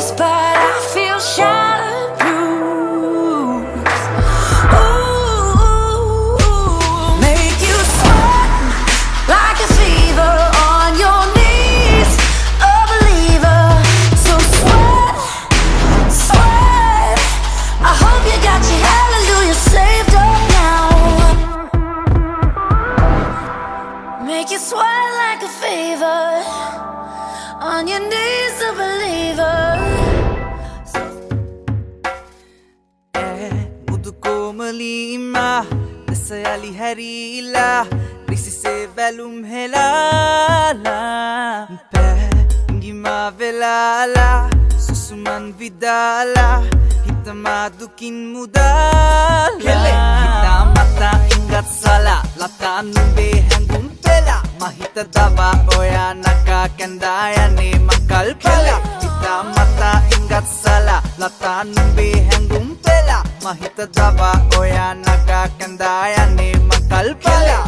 this, but I feel shattered, bruised. Ooh, make you sweat like a fever on your knees, a believer. So sweat, sweat. I hope you got your hallelujah saved up now. Make you sweat like a fever on your knees, a believer. මුදුකෝමලීමා දසයලි හැරීලා රිසිසේ වැලුම් හෙලාලා පැංගිමා වෙලාලා සුසුමන් විදාලා හිතමා දුකින් මුදාලා හිතා මතා ඉංගත් සලා ලතා නුඹේ හැඟුම් පෙලා මහිත දවා ඔයා නකා කැඳා යන්නේ මකල් පෙලා හිතා මතා ඉංගත් සලා ලතා නුඹේ හැඟුම් පෙලා මහිත දවා ඔයා නකා කැඳා යන්නේ මකල් පෙලා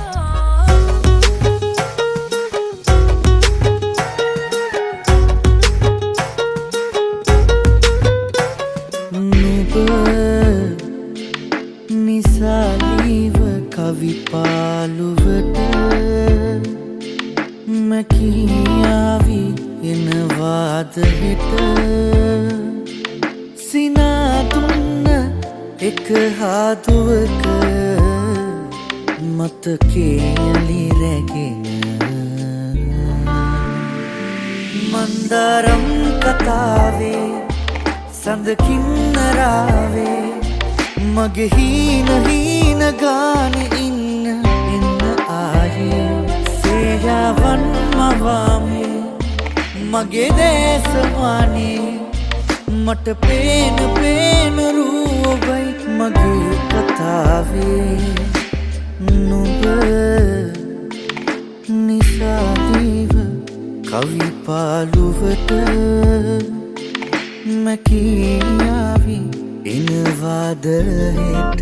නිසාලීව කවි පාලුවට මැකියාවි එනවාද හෙට සිනාදුන්න එක හාදුවක මතකේලි රැගෙන මන්දාරම් කතාවේ සඳකින්නරාවේ මගේ හීන හීන ගානෙ ඉන්න එන්න ආයේ සේයාවන් මවාමේ මගේ දේශවානේ මට පේන පේන රූපයි මගේ කතාවේ නුඹ නිසාදීව කවි පාලුවට මැකියාවි එනවාද හෙට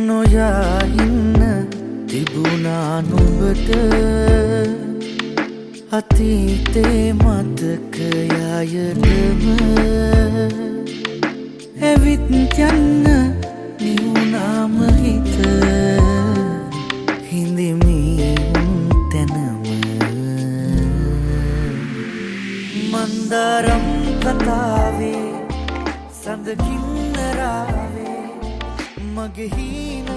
නොයා ඉන්න තිබුණා නුඹට අතීතේ මතකයයටම ඇවිත් යන්න නිවුනාම හිත හිඳිමින් තැනම මන්දාරම් කතාවේ සඳකින්නරාවේ මගේ හීන